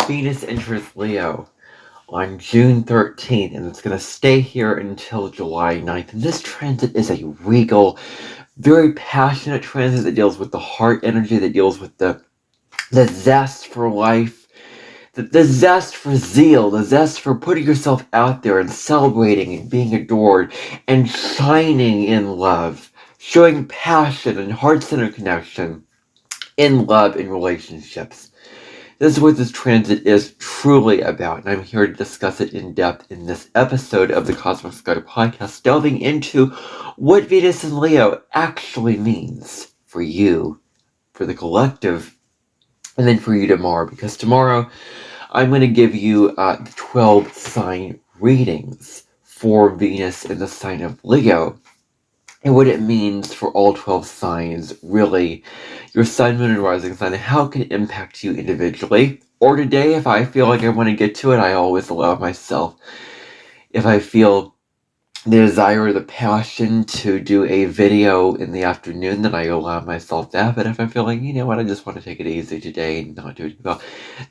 Venus enters Leo on June 13th, and it's going to stay here until July 9th. And this transit is a regal, very passionate transit that deals with the heart energy, that deals with the zest for life, the zest for zeal, the zest for putting yourself out there and celebrating and being adored and shining in love, showing passion and heart-centered connection in love and relationships. This is what this transit is truly about, and I'm here to discuss it in depth in this episode of the Cosmic Sky Podcast, delving into what Venus in Leo actually means for you, for the collective, and then for you tomorrow, because tomorrow I'm going to give you the 12 sign readings for Venus in the sign of Leo, and what it means for all 12 signs, really, your sun, moon, and rising sign, and how it can impact you individually. Or today, if I feel like I want to get to it, I always allow myself, if I feel the desire or the passion to do a video in the afternoon, then I allow myself that. But if I'm feeling, you know what, I just want to take it easy today and not do it well,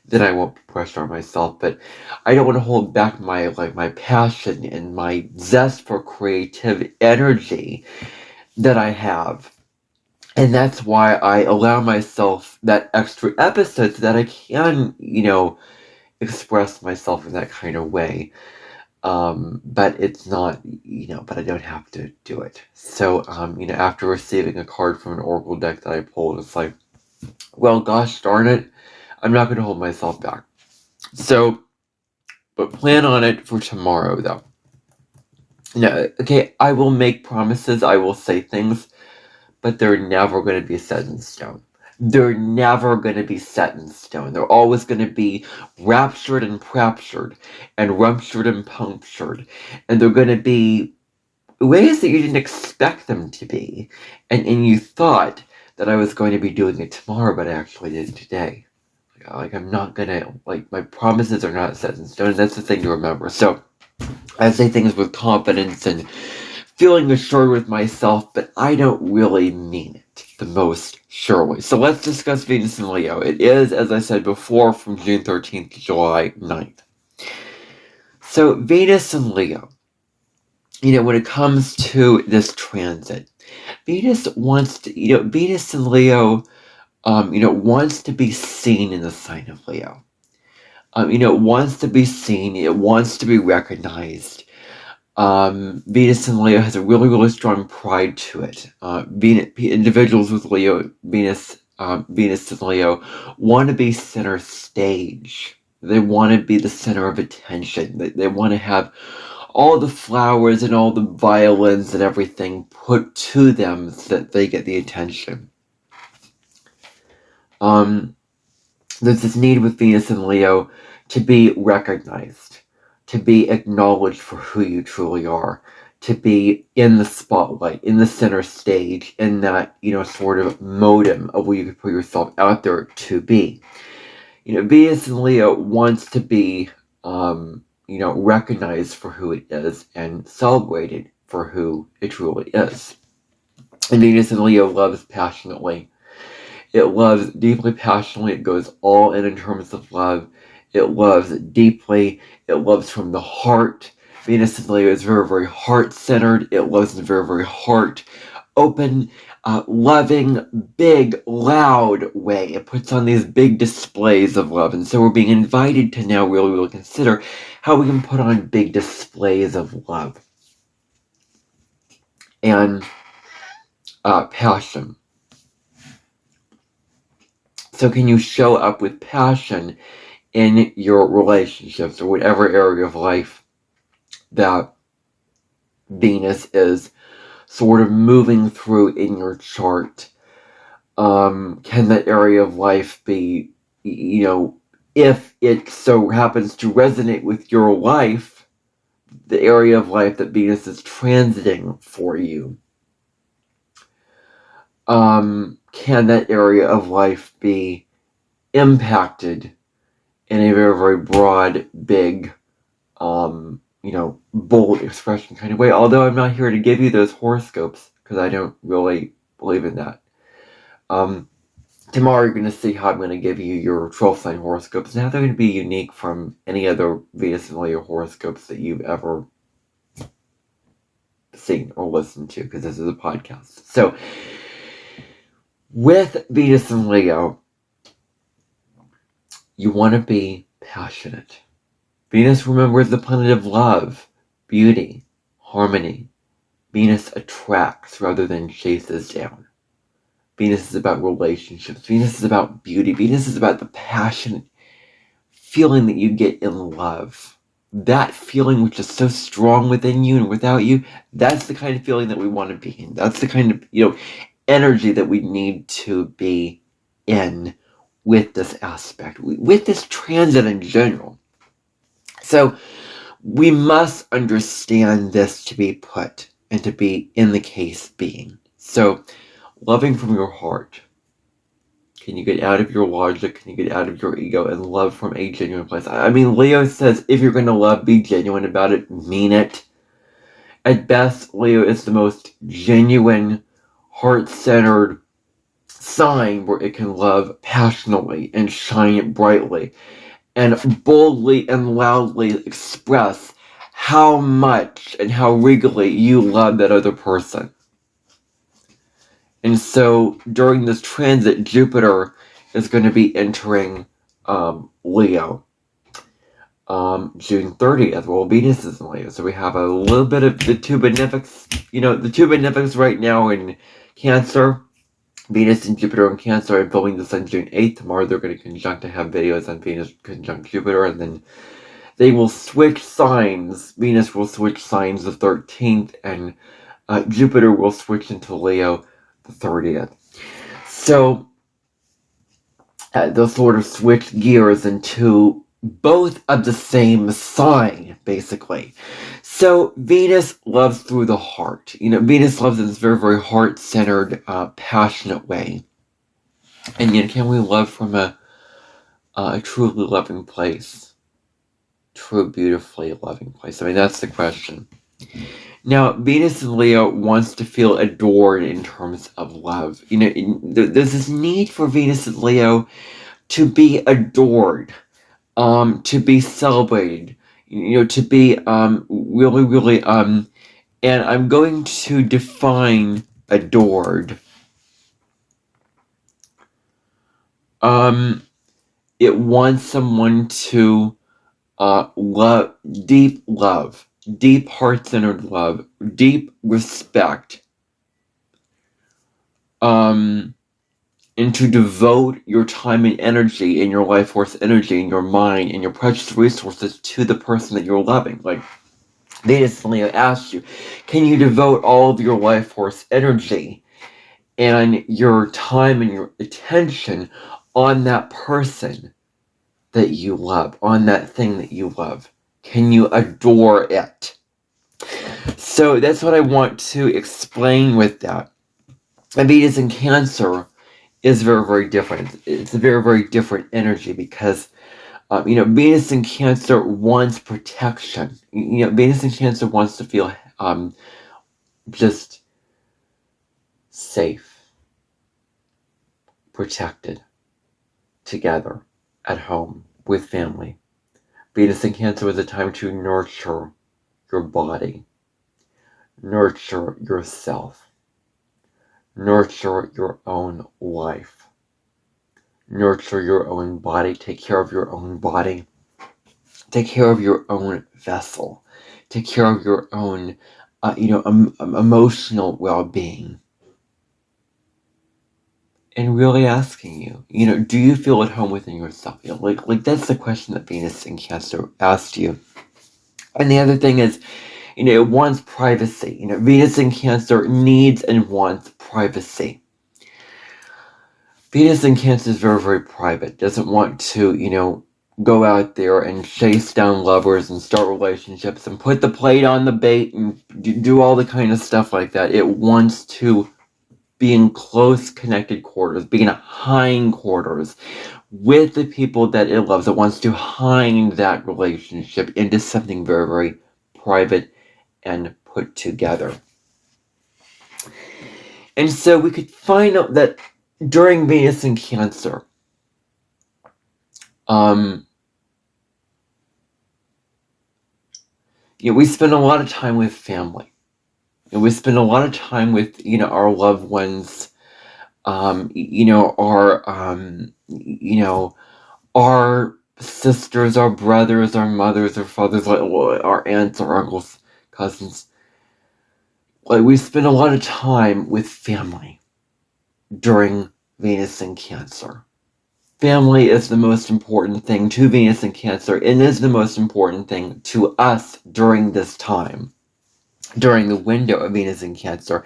then I won't pressure myself. But I don't want to hold back my passion and my zest for creative energy that I have. And that's why I allow myself that extra episode so that I can, express myself in that kind of way. But it's not, but I don't have to do it. So, after receiving a card from an oracle deck that I pulled, it's like, well, gosh darn it, I'm not going to hold myself back. So, but plan on it for tomorrow, though. Okay, I will make promises, I will say things, but they're never going to be set in stone. They're never going to be set in stone. They're always going to be raptured and praptured and ruptured and punctured. And they're going to be ways that you didn't expect them to be. And you thought that I was going to be doing it tomorrow, but I actually did it today. I'm not going to, my promises are not set in stone. And that's the thing to remember. So I say things with confidence and feeling assured with myself, but I don't really mean it the most surely. So let's discuss Venus in Leo. It is, as I said before, from June 13th to July 9th. So Venus in Leo, when it comes to this transit, Venus wants to, Venus in Leo, wants to be seen in the sign of Leo. It wants to be seen, it wants to be recognized. Venus in Leo has a really, really strong pride to it. Individuals with Leo, Venus in Leo want to be center stage. They want to be the center of attention. They want to have all the flowers and all the violins and everything put to them so that they get the attention. There's this need with Venus in Leo to be recognized, to be acknowledged for who you truly are, to be in the spotlight, in the center stage, in that, sort of modem of where you can put yourself out there to be. Venus in Leo wants to be, recognized for who it is and celebrated for who it truly is. And Venus in Leo loves passionately. It loves deeply passionately. It goes all in terms of love. It loves deeply. It loves from the heart. Venus in Leo is very, very heart-centered. It loves in a very, very heart-open, loving, big, loud way. It puts on these big displays of love. And so we're being invited to now really, really consider how we can put on big displays of love and passion. So can you show up with passion in your relationships or whatever area of life that Venus is sort of moving through in your chart? Can that area of life be, if it so happens to resonate with your life, the area of life that Venus is transiting for you? Can that area of life be impacted in a very, very broad, big, bold expression kind of way? Although I'm not here to give you those horoscopes, because I don't really believe in that. tomorrow you're going to see how I'm going to give you your 12 sign horoscopes. Now they're going to be unique from any other Venus and Leo horoscopes that you've ever seen or listened to, because this is a podcast. So, with Venus and Leo, you want to be passionate. Venus, remember, is the planet of love, beauty, harmony. Venus attracts rather than chases down. Venus is about relationships. Venus is about beauty. Venus is about the passionate feeling that you get in love. That feeling which is so strong within you and without you, that's the kind of feeling that we want to be in. That's the kind of, energy that we need to be in with this aspect, with this transit in general. So we must understand this to be put and to be in the case being. So loving from your heart. Can you get out of your logic? Can you get out of your ego and love from a genuine place? I mean, Leo says if you're going to love, be genuine about it, mean it. At best, Leo is the most genuine, heart-centered sign where it can love passionately and shine brightly and boldly and loudly express how much and how regally you love that other person. And so during this transit, Jupiter is going to be entering Leo June 30th. Well, Venus is in Leo. So we have a little bit of the two benefics. The two benefics right now in Cancer. Venus and Jupiter in Cancer. I'm filming this on June 8th. Tomorrow they're going to conjunct. I have videos on Venus conjunct Jupiter. And then they will switch signs. Venus will switch signs the 13th. And Jupiter will switch into Leo the 30th. So they'll sort of switch gears into both of the same sign, basically. So Venus loves through the heart. Venus loves in this very, very heart-centered, passionate way. And yet, can we love from a truly loving place? True, beautifully loving place. I mean, that's the question. Now, Venus in Leo wants to feel adored in terms of love. There's this need for Venus in Leo to be adored, to be celebrated, to be really, really, and I'm going to define adored. It wants someone to love, deep heart-centered love, deep respect, and to devote your time and energy and your life force energy and your mind and your precious resources to the person that you're loving. Like Venus and Leo asked you, can you devote all of your life force energy and your time and your attention on that person that you love, on that thing that you love? Can you adore it? So that's what I want to explain with that. And Venus in Cancer is very, very different. It's a very, very different energy because, Venus in Cancer wants protection. Venus in Cancer wants to feel just safe, protected, together, at home, with family. Venus in Cancer is a time to nurture your body, nurture yourself, nurture your own life, nurture your own body, take care of your own body, take care of your own vessel, take care of your own, emotional well-being. And really asking you, do you feel at home within yourself? Like that's the question that Venus in Cancer asked you. And the other thing is, it wants privacy. Venus in Cancer needs and wants privacy. Venus in Cancer is very, very private. Doesn't want to, go out there and chase down lovers and start relationships and put the plate on the bait and do all the kind of stuff like that. It wants to be in close connected quarters, be in hindquarters with the people that it loves. It wants to hind that relationship into something very, very private and put together. And so we could find out that during Venus in Cancer, we spend a lot of time with family. We spend a lot of time with, our loved ones, our sisters, our brothers, our mothers, our fathers, our aunts, our uncles, cousins. Like, we spend a lot of time with family during Venus in Cancer. Family is the most important thing to Venus in Cancer, and is the most important thing to us during this time, during the window of Venus in Cancer.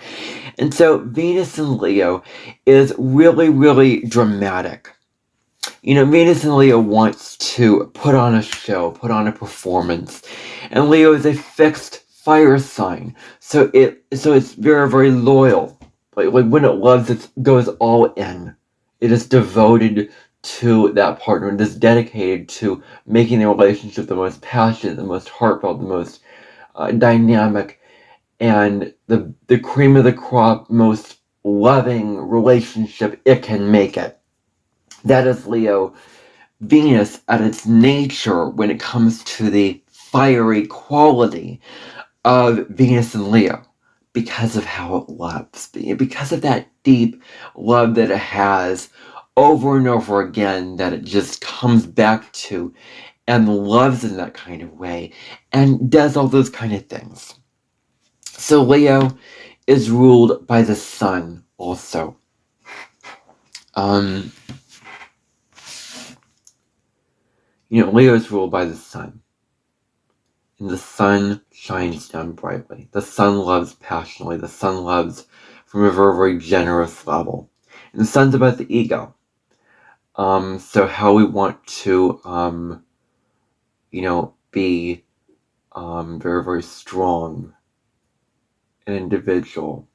And so Venus in Leo is really, really dramatic. Venus in Leo wants to put on a show, put on a performance. And Leo is a fixed fire sign. So it's very, very loyal. Like when it loves, it goes all in. It is devoted to that partner. It is dedicated to making the relationship the most passionate, the most heartfelt, the most dynamic, and the cream of the crop, most loving relationship it can make it. That is Leo. Venus at its nature when it comes to the fiery quality of Venus and Leo, because of how it loves, because of that deep love that it has over and over again, that it just comes back to and loves in that kind of way and does all those kind of things. So Leo is ruled by the sun also. Leo is ruled by the sun. And the sun shines down brightly. The sun loves passionately. The sun loves from a very, very generous level. And the sun's about the ego. So how we want to, be very, very strong, an individual,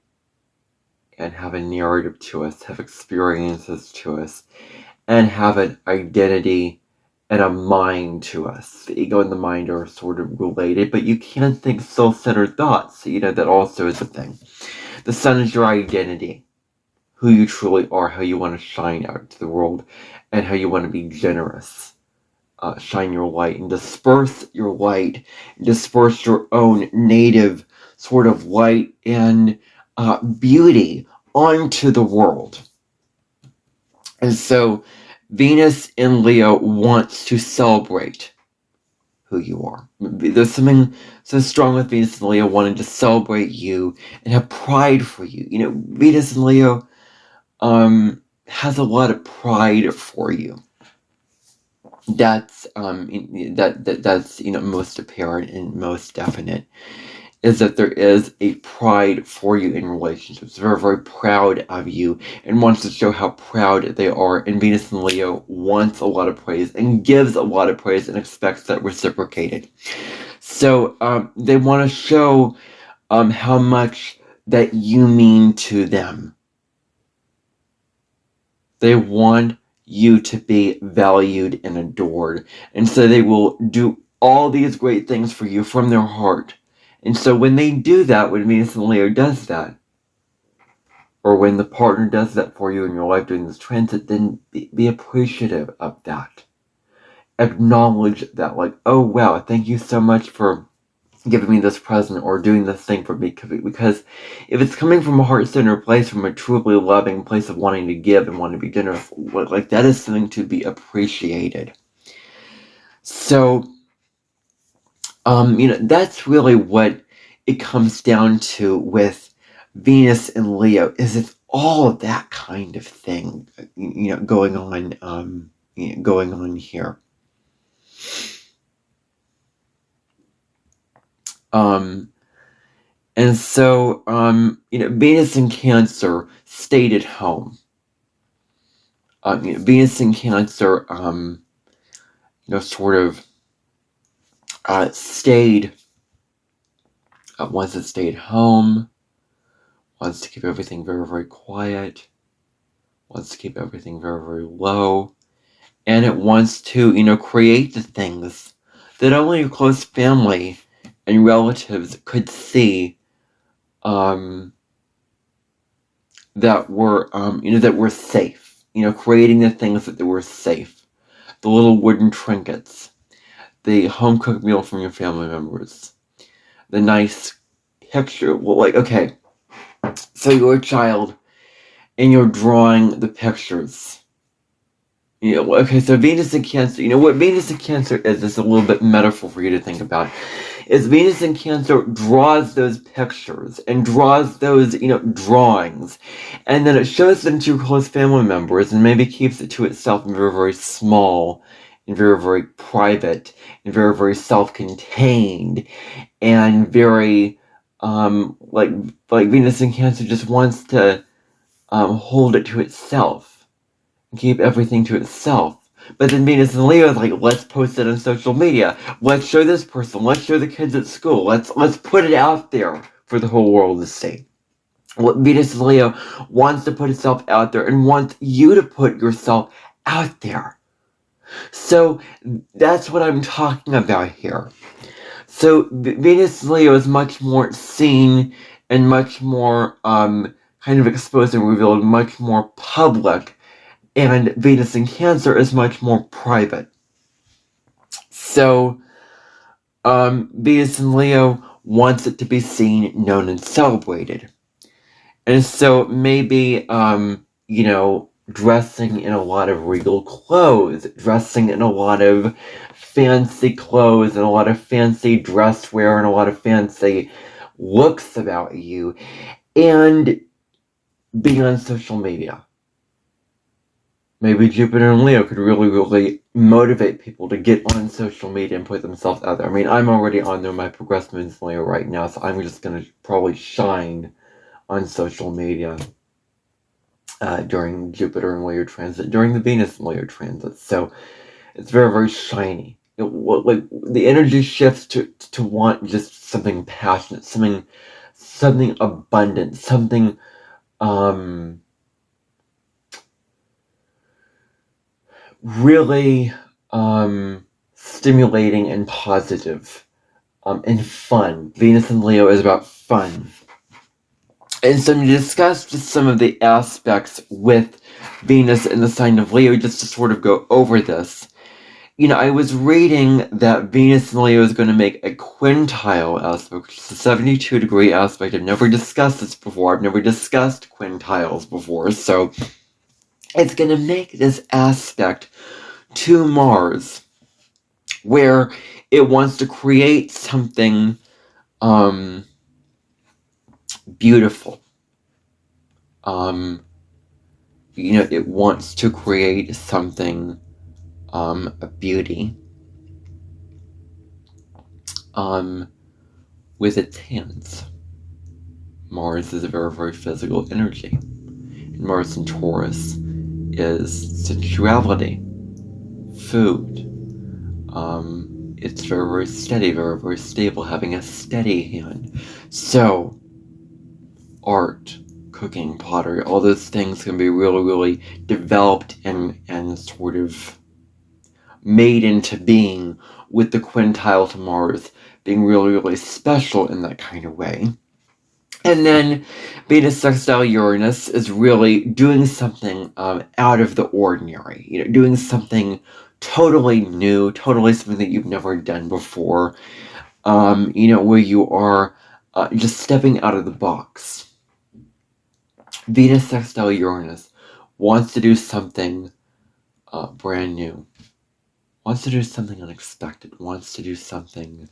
and have a narrative to us, have experiences to us, and have an identity and a mind to us. The ego and the mind are sort of related, but you can think self-centered thoughts. That also is a thing. The sun is your identity, who you truly are, how you want to shine out to the world, and how you want to be generous. Shine your light and disperse your light, disperse your own native sort of light and beauty onto the world. And so Venus in Leo wants to celebrate who you are. There's something so strong with Venus in Leo wanting to celebrate you and have pride for you. Venus in Leo has a lot of pride for you. That's that's most apparent and most definite, is that there is a pride for you in relationships. Very, very proud of you and wants to show how proud they are. And Venus in Leo wants a lot of praise and gives a lot of praise and expects that reciprocated. So they want to show how much that you mean to them. They want you to be valued and adored. And so they will do all these great things for you from their heart. And so when they do that, when Venus and Leo does that, or when the partner does that for you in your life during this transit, then be appreciative of that. Acknowledge that, like, oh wow, thank you so much for giving me this present or doing this thing for me. Because if it's coming from a heart-centered place, from a truly loving place of wanting to give and wanting to be generous, like, that is something to be appreciated. So that's really what it comes down to with Venus and Leo, is it's all of that kind of thing, going on here. And so, Venus in Cancer stayed at home. Venus in Cancer, sort of stayed, wants to stay at home, wants to keep everything very, very quiet, wants to keep everything very, very low, and it wants to, create the things that only your close family and relatives could see that were, that were safe. Creating the things that were safe. The little wooden trinkets. The home-cooked meal from your family members. The nice picture. Well, okay, so you're a child, and you're drawing the pictures. Okay, so Venus in Cancer, what Venus in Cancer is a little bit metaphor for you to think about, is Venus in Cancer draws those pictures and draws those, drawings, and then it shows them to your close family members and maybe keeps it to itself and very, very small and very, very private and very, very self-contained and very, like Venus in Cancer just wants to hold it to itself. Keep everything to itself. But then Venus and Leo is like, let's post it on social media. Let's show this person. Let's show the kids at school. Let's put it out there for the whole world to see. Venus and Leo wants to put itself out there and wants you to put yourself out there. So that's what I'm talking about here. So Venus and Leo is much more seen and much more kind of exposed and revealed, much more public. And Venus in Cancer is much more private. So, Venus in Leo wants it to be seen, known, and celebrated. And so maybe, dressing in a lot of regal clothes, dressing in a lot of fancy clothes, and a lot of fancy dress wear, and a lot of fancy looks about you, and being on social media. Maybe Jupiter and Leo could really, really motivate people to get on social media and put themselves out there. I mean, I'm already on there, my progressed moon's in Leo right now, so I'm just going to probably shine on social media during Jupiter and Leo transit, during the Venus and Leo transit. So it's very, very shiny. The energy shifts to want just something passionate, something abundant, something really stimulating and positive and fun. Venus and Leo is about fun. And so to discuss just some of the aspects with Venus in the sign of Leo, just to sort of go over this, I was reading that Venus and Leo is going to make a quintile aspect, which is a 72-degree aspect. I've never discussed this before. I've never discussed quintiles before. So it's going to make this aspect to Mars, where it wants to create something beautiful. It wants to create something of beauty with its hands. Mars is a very, very physical energy. And Mars in Taurus is sensuality, food. It's very, very steady, very, very stable, having a steady hand. So, art, cooking, pottery, all those things can be really, really developed and sort of made into being with the quintile to Mars being really, really special in that kind of way. And then Venus sextile Uranus is really doing something out of the ordinary, doing something totally new, totally something that you've never done before, where you are just stepping out of the box. Venus sextile Uranus wants to do something brand new, wants to do something unexpected, wants to do something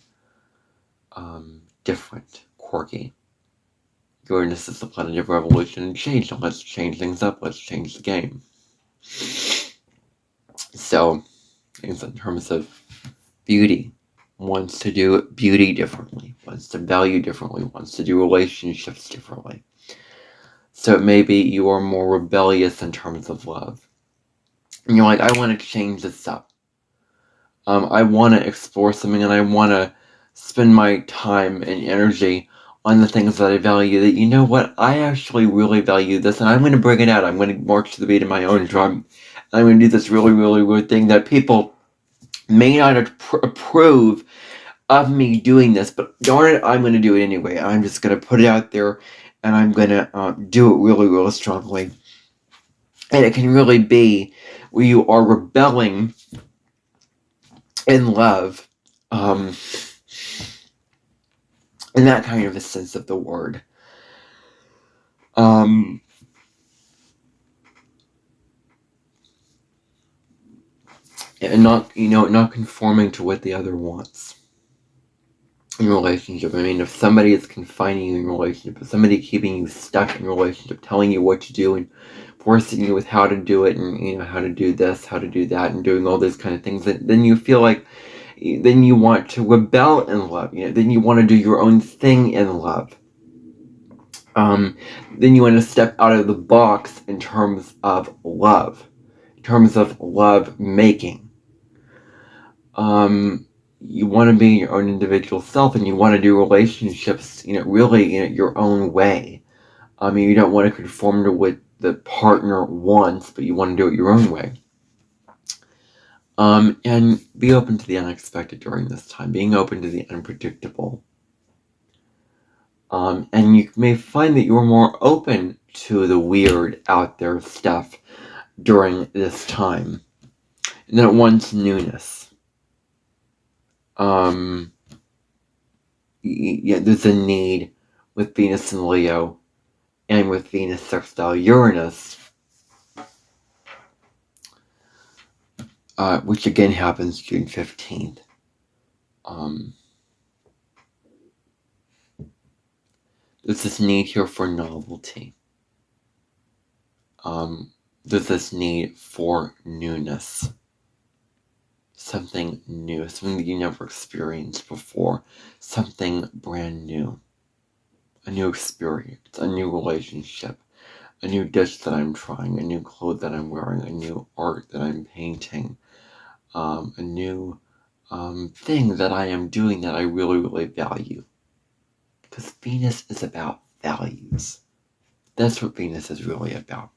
different, quirky. Uranus is the planet of revolution and change, so let's change things up, let's change the game. So, in terms of beauty, wants to do beauty differently, wants to value differently, wants to do relationships differently. So maybe you are more rebellious in terms of love. And you're like, I want to change this up. I want to explore something, and I want to spend my time and energy on the things that I value, that, you know what, I actually really value this, and I'm going to bring it out. I'm going to march to the beat of my own drum. I'm going to do this really, really weird thing that people may not approve of me doing this, but darn it, I'm going to do it anyway. I'm just going to put it out there, and I'm going to do it really, really strongly. And it can really be where you are rebelling in love, in that kind of a sense of the word. And not conforming to what the other wants in relationship. I mean, if somebody is confining you in relationship, if somebody keeping you stuck in relationship, telling you what to do and forcing you with how to do it, and how to do this, how to do that, and doing all those kind of things, then you feel like, then you want to rebel in love. Then you want to do your own thing in love. Then you want to step out of the box in terms of love, in terms of love making. You want to be your own individual self, and you want to do relationships, really, your own way. You don't want to conform to what the partner wants, but you want to do it your own way. And be open to the unexpected during this time, being open to the unpredictable. And you may find that you're more open to the weird out there stuff during this time. And then it wants newness. There's a need with Venus and Leo, and with Venus sextile Uranus, which again happens June 15th. There's this need here for novelty. There's this need for newness. Something new, something that you never experienced before. Something brand new. A new experience, a new relationship, a new dish that I'm trying, a new clothes that I'm wearing, a new art that I'm painting, a new thing that I am doing that I really, really value. Because Venus is about values. That's what Venus is really about.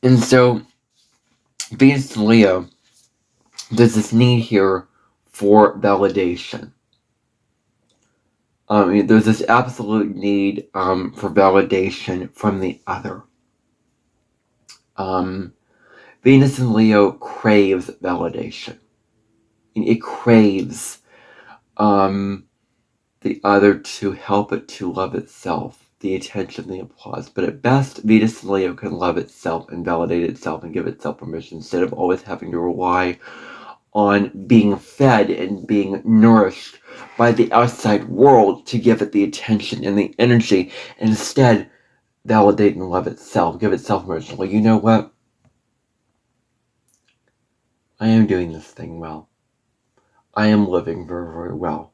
And so, Venus and Leo, there's this need here for validation. There's this absolute need for validation from the other. Venus and Leo craves validation. It craves the other to help it to love itself, the attention, the applause. But at best, Venus and Leo can love itself and validate itself and give itself permission, instead of always having to rely on being fed and being nourished by the outside world to give it the attention and the energy. And instead, validate and love itself, give itself permission. Well, you know what? I am doing this thing well. I am living very, very well.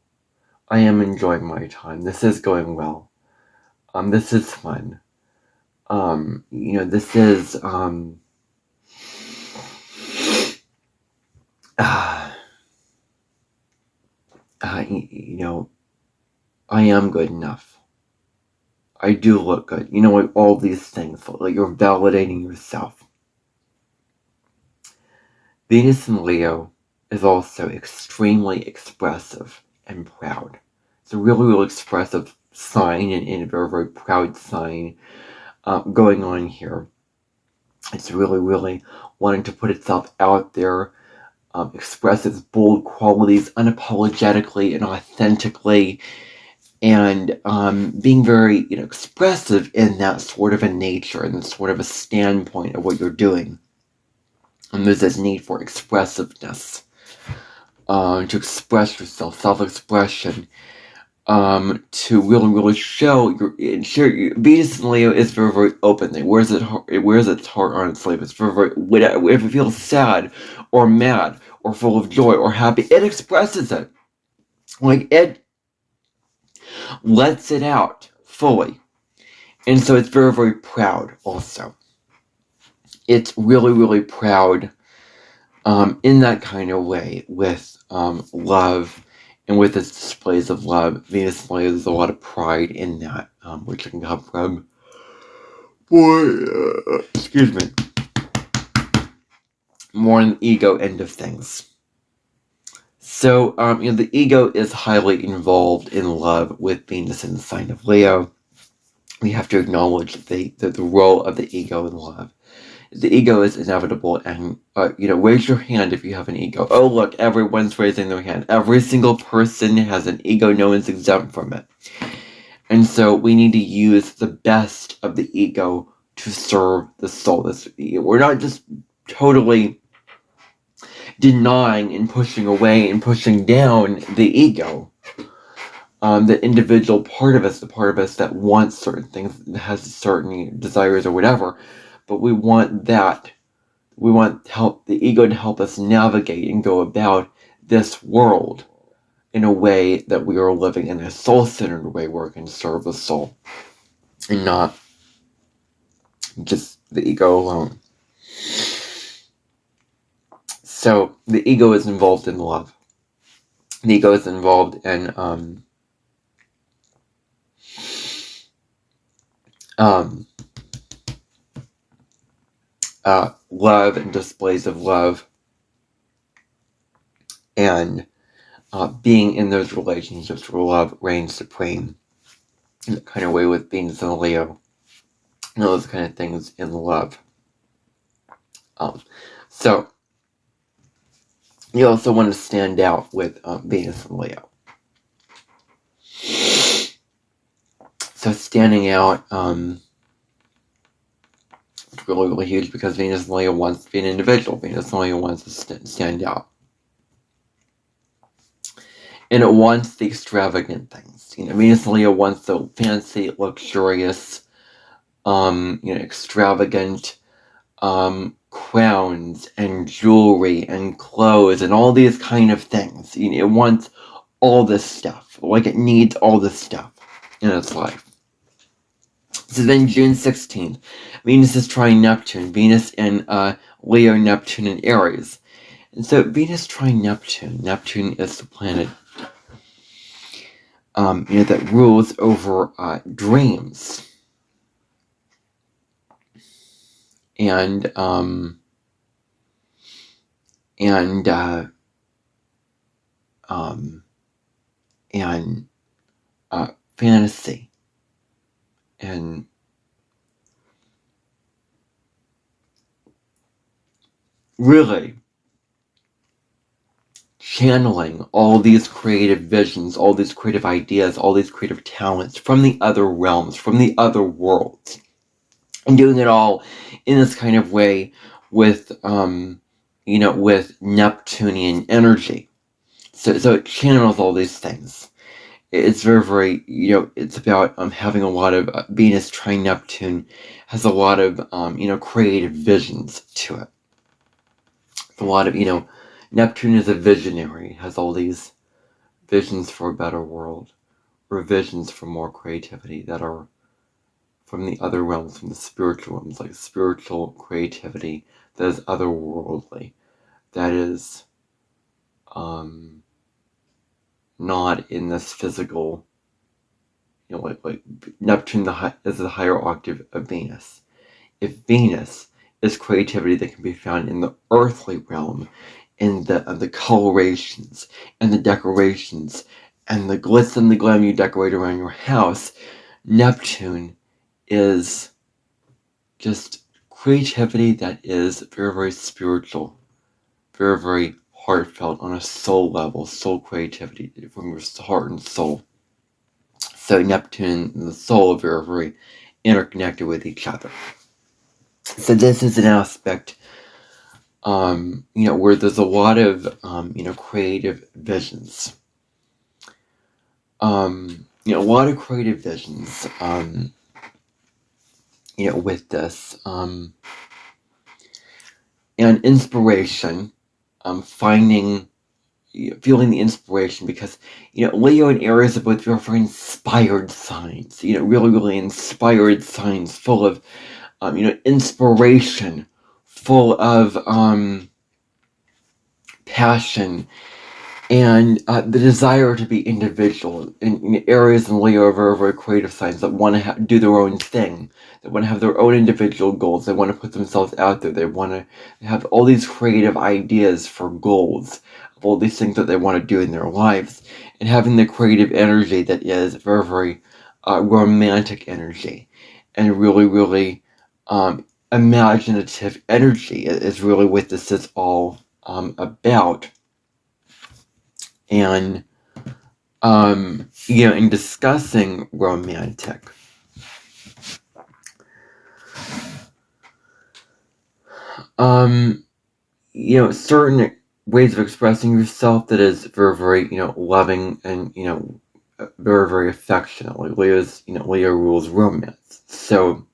I am enjoying my time. This is going well. This is fun. This is, I am good enough. I do look good. Like all these things. Like you're validating yourself. Venus in Leo is also extremely expressive and proud. It's a really, really expressive sign and a very, very proud sign going on here. It's really, really wanting to put itself out there, express its bold qualities unapologetically and authentically, and being very expressive in that sort of a nature and sort of a standpoint of what you're doing. And there's this need for expressiveness, to express yourself, self-expression, to really, really show your Venus and Leo is very, very open. It wears its heart on its sleeve. It's very, very, if it feels sad or mad or full of joy or happy, it expresses it. Like it lets it out fully. And so it's very, very proud also. It's really, really proud in that kind of way with love. And with its displays of love, Venus and Leo, there's a lot of pride in that, which can come from, more on the ego end of things. So, the ego is highly involved in love with Venus in the sign of Leo. We have to acknowledge the role of the ego in love. The ego is inevitable, and, raise your hand if you have an ego. Oh, look, everyone's raising their hand. Every single person has an ego. No one's exempt from it. And so we need to use the best of the ego to serve the soul. We're not just totally denying and pushing away and pushing down the ego. The individual part of us, the part of us that wants certain things, that has certain desires or whatever, but we want that. We want the ego to help us navigate and go about this world in a way that we are living in a soul-centered way where it can serve the soul and not just the ego alone. So the ego is involved in love. The ego is involved in love and displays of love, and being in those relationships where love reigns supreme, in that kind of way with Venus and Leo, and those kind of things in love. So you also want to stand out with Venus and Leo. So standing out it's really, really huge, because Venus and Leo wants to be an individual. Venus and Leo wants to stand out. And it wants the extravagant things. Venus and Leo wants the fancy, luxurious, extravagant crowns and jewelry and clothes and all these kind of things. It wants all this stuff. Like, it needs all this stuff in its life. So then June 16th, Venus is trine Neptune. Venus in Leo, Neptune in Aries. And so Venus trine Neptune. Neptune is the planet that rules over dreams. And fantasy. And really channeling all these creative visions, all these creative ideas, all these creative talents from the other realms, from the other worlds, and doing it all in this kind of way with, with Neptunian energy. So it channels all these things. It's very, very, it's about having a lot of Venus trine Neptune has a lot of, creative visions to it. A lot of, Neptune is a visionary, has all these visions for a better world, or visions for more creativity that are from the other realms, from the spiritual realms, like spiritual creativity that is otherworldly, that is not in this physical, like Neptune is the higher octave of Venus. If Venus is creativity that can be found in the earthly realm, in the colorations and the decorations and the glitz and the glam you decorate around your house, Neptune is just creativity that is very, very spiritual, very, very heartfelt on a soul level, soul creativity from your heart and soul. So Neptune and the soul are very, very interconnected with each other. So this is an aspect, where there's a lot of, creative visions. A lot of creative visions, with this, and inspiration, feeling the inspiration, because, Leo and Aries are both very, very inspired signs, really, really inspired signs, full of, inspiration, full of, passion, and the desire to be individual. And Aries and Leo are very, very creative signs that want to do their own thing. They want to have their own individual goals. They want to put themselves out there. They want to have all these creative ideas for goals, all these things that they want to do in their lives, and having the creative energy that is very, very romantic energy, and really, really imaginative energy is really what this is all about. And in discussing romantic, certain ways of expressing yourself that is very, very, loving and, very, very affectionately. Leo rules romance. So,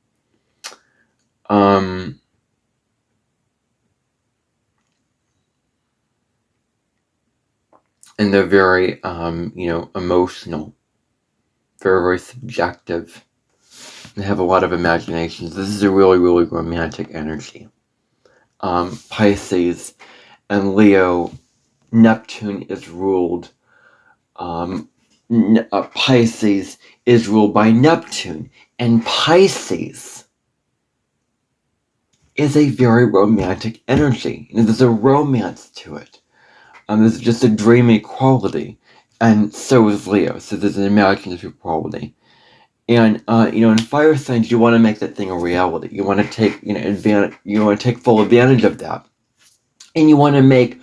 and they're very, emotional, very, very subjective. They have a lot of imaginations. This is a really, really romantic energy. Pisces and Leo, Neptune is ruled. Pisces is ruled by Neptune, and Pisces is a very romantic energy. And there's a romance to it. There's just a dreamy quality, and so is Leo. So there's an imaginative quality. And in fire signs, you want to make that thing a reality. You want to take advantage. You want to take full advantage of that, and you want to make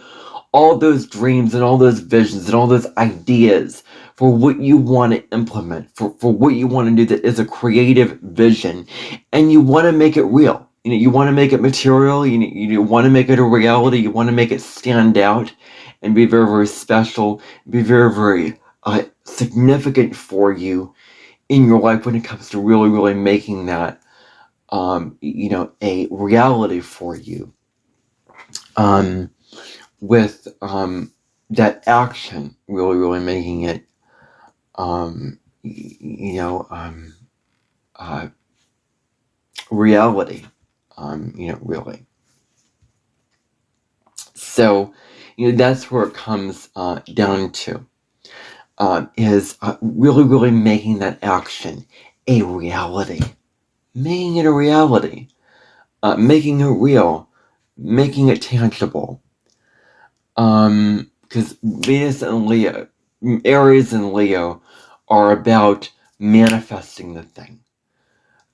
all those dreams and all those visions and all those ideas for what you want to implement, for what you want to do that is a creative vision, and you want to make it real. You want to make it material. You want to make it a reality. You want to make it stand out and be very, very special, be very, very significant for you in your life when it comes to really, really making that, a reality for you. With that action, really, really making it, reality, really. So, that's where it comes down to, is really, really making that action a reality. Making it a reality. Making it real. Making it tangible. Because Venus and Leo, Aries and Leo, are about manifesting the thing.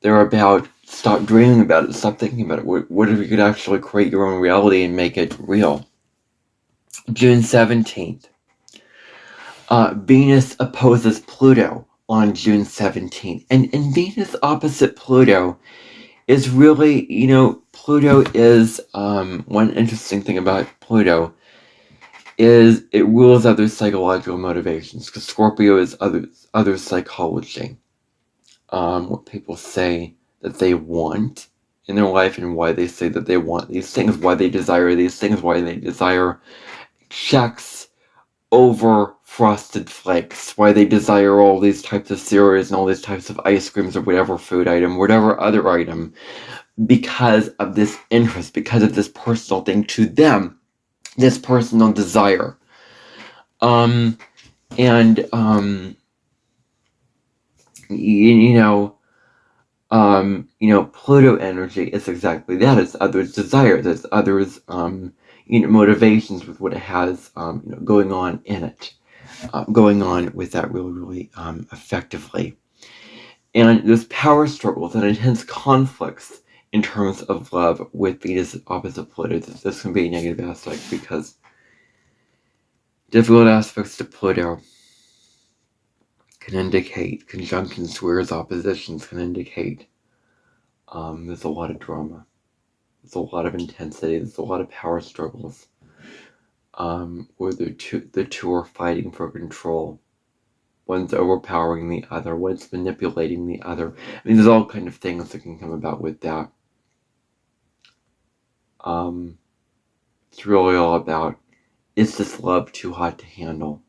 They're about stop dreaming about it, stop thinking about it. What if you could actually create your own reality and make it real? June 17th. Venus opposes Pluto on June 17th. And Venus opposite Pluto is really, Pluto is, one interesting thing about Pluto is it rules other psychological motivations, because Scorpio is other psychology. What people say that they want in their life, and why they say that they want these things, why they desire these things, why they desire checks over frosted flakes, why they desire all these types of cereals and all these types of ice creams or whatever food item, whatever other item, because of this interest, because of this personal thing to them, this personal desire. Pluto energy is exactly that. It's others' desires, it's others' motivations with what it has going on in it, going on with that really, really effectively. And there's power struggles and intense conflicts in terms of love with Venus opposite Pluto. This can be a negative aspect, because difficult aspects to Pluto can indicate conjunctions, squares, oppositions can indicate there's a lot of drama, there's a lot of intensity, there's a lot of power struggles, where the two are fighting for control. One's overpowering the other, one's manipulating the other. I mean, there's all kind of things that can come about with that. It's really all about, is this love too hot to handle?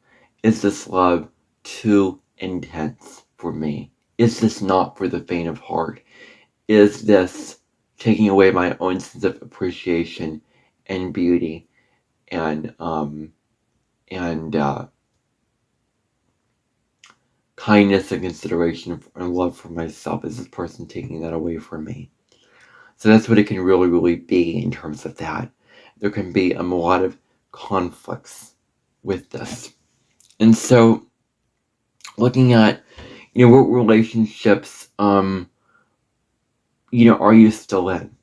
Is this love too intense for me? Is this not for the faint of heart? Is this taking away my own sense of appreciation and beauty and kindness and consideration and love for myself? Is this person taking that away from me? So that's what it can really, really be in terms of that. There can be a lot of conflicts with this. And so looking at, what relationships, are you still in?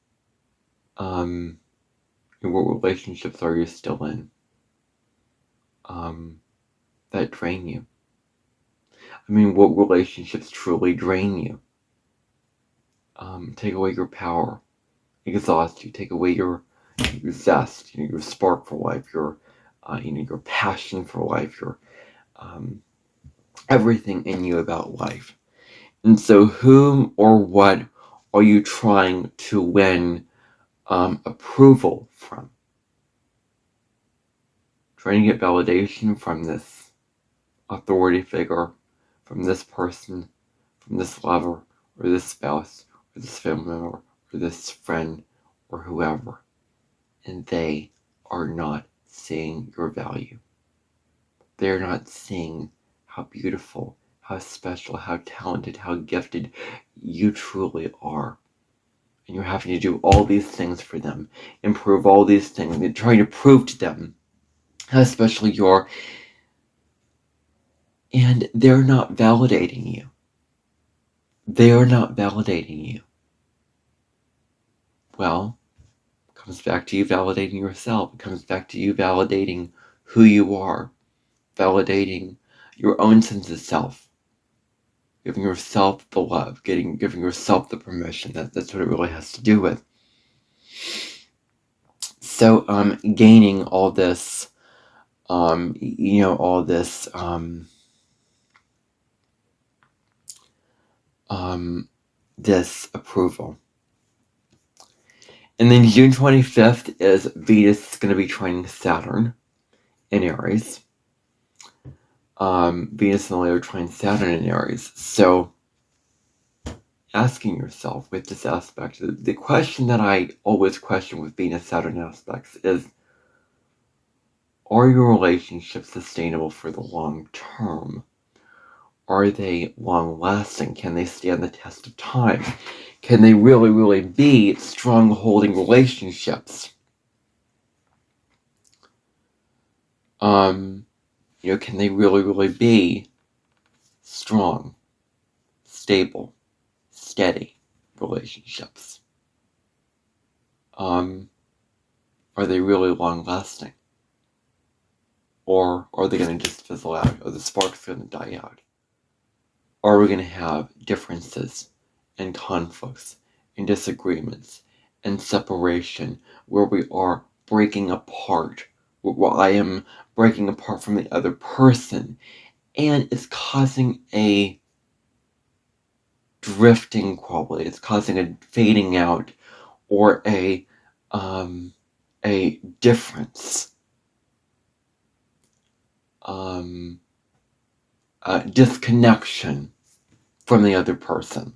What relationships are you still in? That drain you? What relationships truly drain you? Take away your power, exhaust you, take away your zest, your spark for life, your passion for life, your everything in you about life. And so whom or what are you trying to win approval from? Trying to get validation from this authority figure, from this person, from this lover, or this spouse, or this family member, or this friend, or whoever. And they are not seeing your value. They're not seeing how beautiful, how special, how talented, how gifted you truly are. And you're having to do all these things for them, improve all these things, and trying to prove to them how special you are. And they're not validating you. They are not validating you. Well, it comes back to you validating yourself. It comes back to you validating who you are, validating your own sense of self, giving yourself the love, giving yourself the permission. That's what it really has to do with. So, gaining all this, all this, this approval. And then June 25th is Venus is going to be trining Saturn in Aries. Venus and Leo trine Saturn in Aries. So, asking yourself with this aspect, the question that I always question with Venus-Saturn aspects is, are your relationships sustainable for the long term? Are they long-lasting? Can they stand the test of time? Can they really, really be strong holding relationships? Can they really, really be strong, stable, steady relationships? Are they really long-lasting? Or are they going to just fizzle out? Or the spark's going to die out? Or are we going to have differences and conflicts and disagreements and separation where we are breaking apart, where I am breaking apart from the other person, and it's causing a drifting quality, it's causing a fading out, or a difference, disconnection from the other person.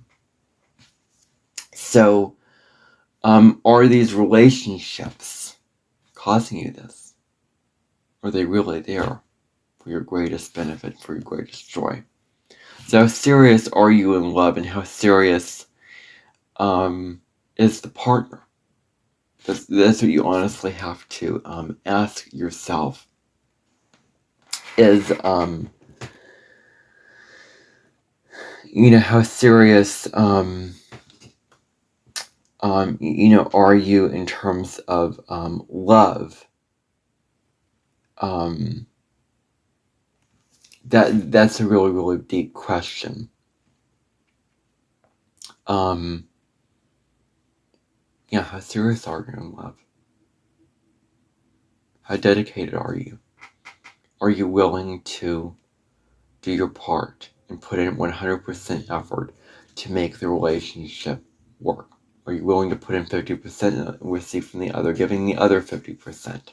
So, are these relationships causing you this? Are they really there for your greatest benefit, for your greatest joy? So how serious are you in love, and how serious is the partner? That's what you honestly have to ask yourself. Is how serious are you in terms of love? That's a really, really deep question. How serious are you in love? How dedicated are you? Are you willing to do your part and put in 100% effort to make the relationship work? Are you willing to put in 50% and receive from the other, giving the other 50%? Because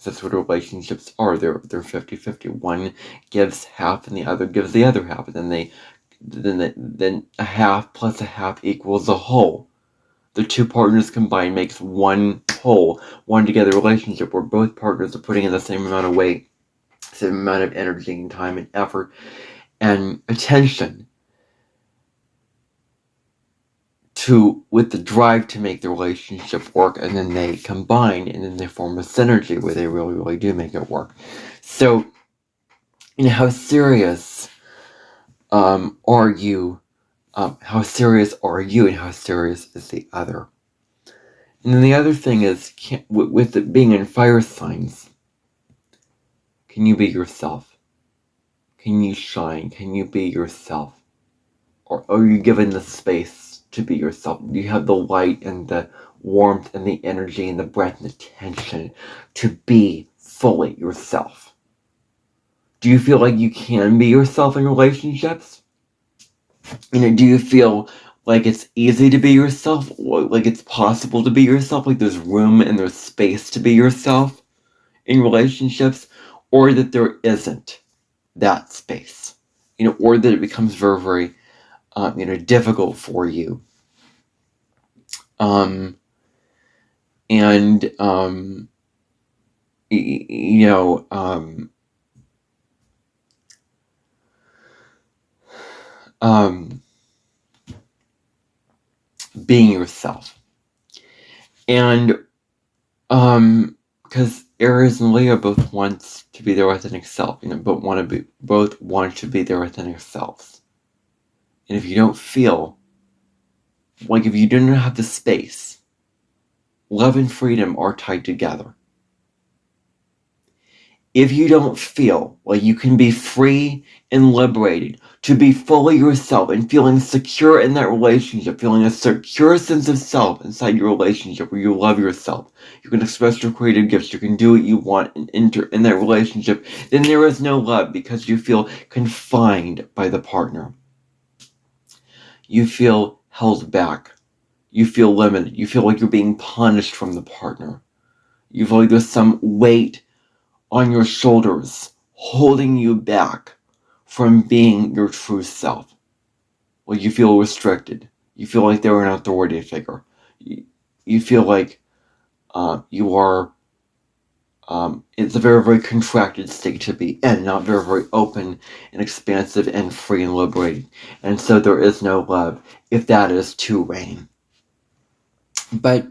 that's what relationships are. They're 50-50. One gives half and the other gives the other half. And then a half plus a half equals a whole. The two partners combined makes one whole, one together relationship where both partners are putting in the same amount of weight, same amount of energy and time and effort and attention with the drive to make the relationship work, and then they combine, and then they form a synergy where they really, really do make it work. So, how serious are you? How serious are you, and how serious is the other? And then the other thing is, with it being in fire signs, can you be yourself? Can you shine? Can you be yourself? Or are you given the space to be yourself? Do you have the light and the warmth and the energy and the breath and the tension to be fully yourself? Do you feel like you can be yourself in relationships? Do you feel like it's easy to be yourself? Like it's possible to be yourself? Like there's room and there's space to be yourself in relationships? Or that there isn't that space? Or that it becomes very, very difficult for you. And being yourself. And because Aries and Leo both want to be their authentic self, both want to be their authentic selves. And if you don't feel like, if you do not have the space, love and freedom are tied together. If you don't feel like you can be free and liberated to be fully yourself and feeling secure in that relationship, feeling a secure sense of self inside your relationship where you love yourself, you can express your creative gifts, you can do what you want and enter in that relationship, then there is no love because you feel confined by the partner. You feel held back. You feel limited. You feel like you're being punished from the partner. You feel like there's some weight on your shoulders, holding you back from being your true self. Like you feel restricted. You feel like they're an authority figure. You feel like you are, it's a very, very contracted state to be in, not very, very open and expansive and free and liberated. And so there is no love if that is to reign. But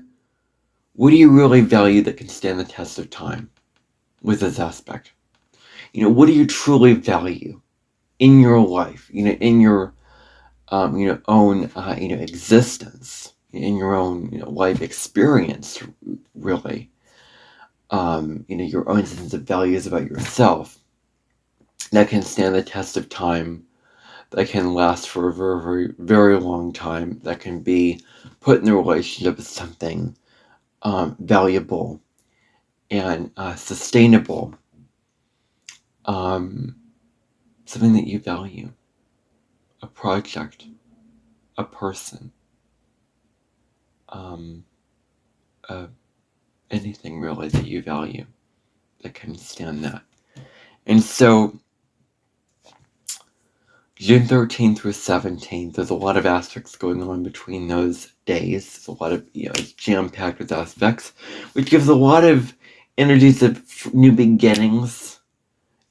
what do you really value that can stand the test of time with this aspect? What do you truly value in your life, in your, own, existence, in your own, life experience, really, your own sense of values about yourself that can stand the test of time, that can last for a very, very, very long time, that can be put in the relationship as something valuable and sustainable, something that you value, a project, a person, anything really that you value that can stand that. And so June 13th through 17th, there's a lot of aspects going on between those days. It's a lot of, it's jam-packed with aspects, which gives a lot of energies of new beginnings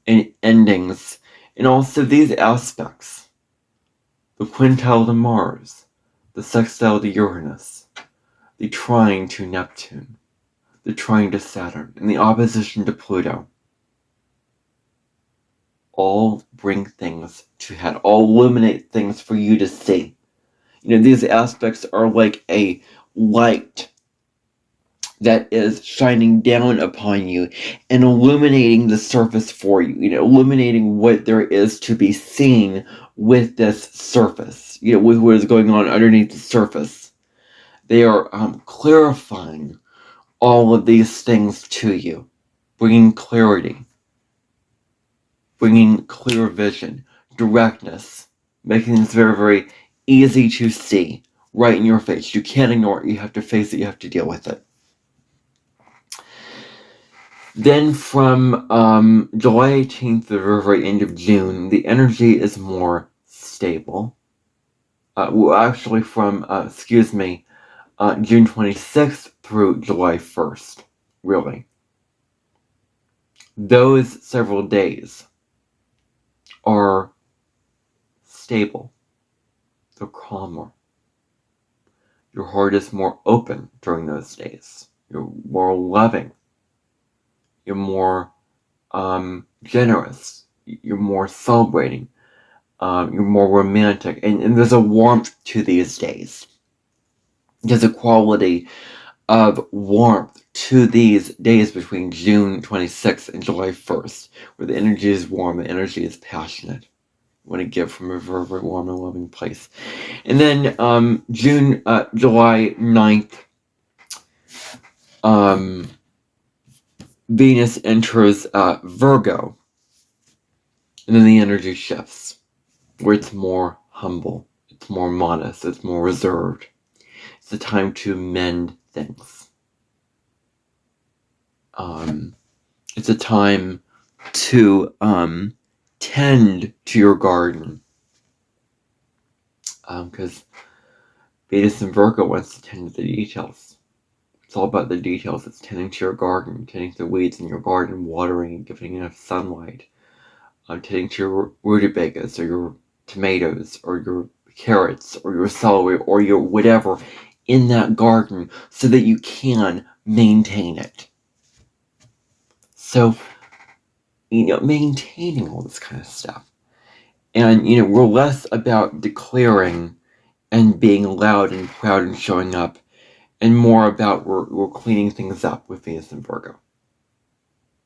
and endings. And also these aspects, the quintile to Mars, the sextile to Uranus, the trine to Neptune, the trine to Saturn, and the opposition to Pluto, all bring things to head, all illuminate things for you to see. These aspects are like a light that is shining down upon you and illuminating the surface for you, illuminating what there is to be seen with this surface, with what is going on underneath the surface. They are clarifying all of these things to you, bringing clarity, bringing clear vision, directness, making things very, very easy to see right in your face. You can't ignore it. You have to face it. You have to deal with it. Then from July 18th to the very, very end of June, the energy is more stable. Actually from, June 26th through July 1st, really. Those several days are stable. They're calmer. Your heart is more open during those days. You're more loving. You're more generous. You're more celebrating. You're more romantic. And there's a warmth to these days. There's a quality of warmth to these days between June 26th and July 1st, where the energy is warm, the energy is passionate. You want to give from a very, very warm and loving place. And then July 9th, Venus enters Virgo, and then the energy shifts, where it's more humble, it's more modest, it's more reserved. It's a time to mend things. It's a time to tend to your garden, because Venus in Virgo wants to tend to the details. It's all about the details. It's tending to your garden, tending to the weeds in your garden, watering and giving enough sunlight, tending to your rutabagas or your tomatoes or your carrots or your celery or your whatever in that garden so that you can maintain it. So, maintaining all this kind of stuff. And, we're less about declaring and being loud and proud and showing up, and more about we're cleaning things up with Venus and Virgo.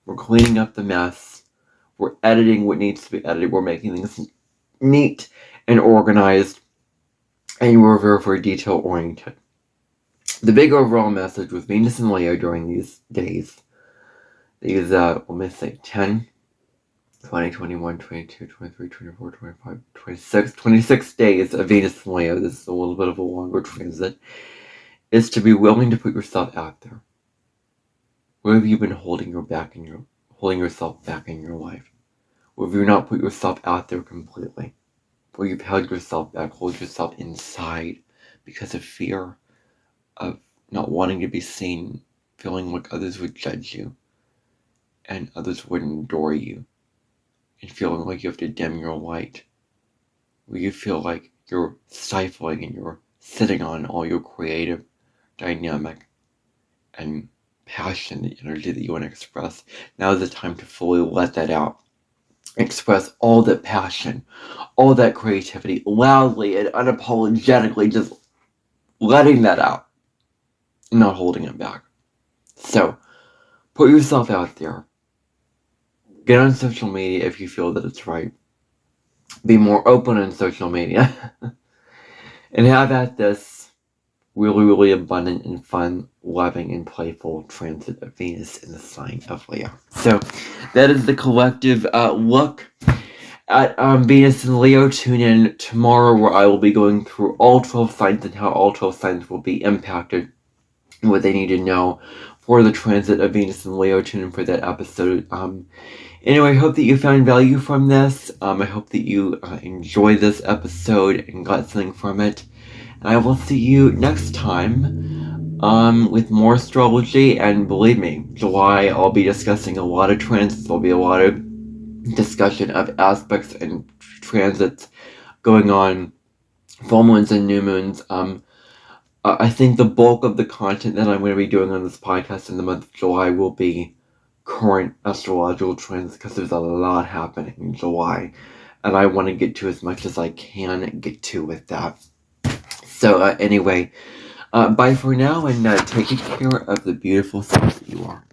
We're cleaning up the mess. We're editing what needs to be edited. We're making things neat and organized. And we're very, very detail-oriented. The big overall message with Venus and Leo during these days, these, let me say, 10, 20, 21, 22, 23, 24, 25, 26 days of Venus and Leo, this is a little bit of a longer transit, is to be willing to put yourself out there. Where have you been holding yourself back in your life? Where have you not put yourself out there completely? Where you've held yourself back, hold yourself inside because of fear, of not wanting to be seen, feeling like others would judge you, and others wouldn't adore you, and feeling like you have to dim your light, where you feel like you're stifling and you're sitting on all your creative, dynamic, and passionate energy that you want to express. Now is the time to fully let that out. Express all that passion, all that creativity, loudly and unapologetically, just letting that out, not holding it back. So, put yourself out there. Get on social media if you feel that it's right. Be more open on social media. And have at this really, really abundant and fun, loving, and playful transit of Venus in the sign of Leo. So, that is the collective look at Venus and Leo. Tune in tomorrow where I will be going through all 12 signs and how all 12 signs will be impacted and what they need to know for the transit of Venus and Leo. Tune in for that episode. Anyway, I hope that you found value from this. I hope that you enjoyed this episode and got something from it. And I will see you next time with more astrology. And believe me, July, I'll be discussing a lot of transits. There'll be a lot of discussion of aspects and transits going on, full moons and new moons. I think the bulk of the content that I'm going to be doing on this podcast in the month of July will be current astrological trends, because there's a lot happening in July, and I want to get to as much as I can get to with that. So anyway, bye for now, and take care of the beautiful self that you are.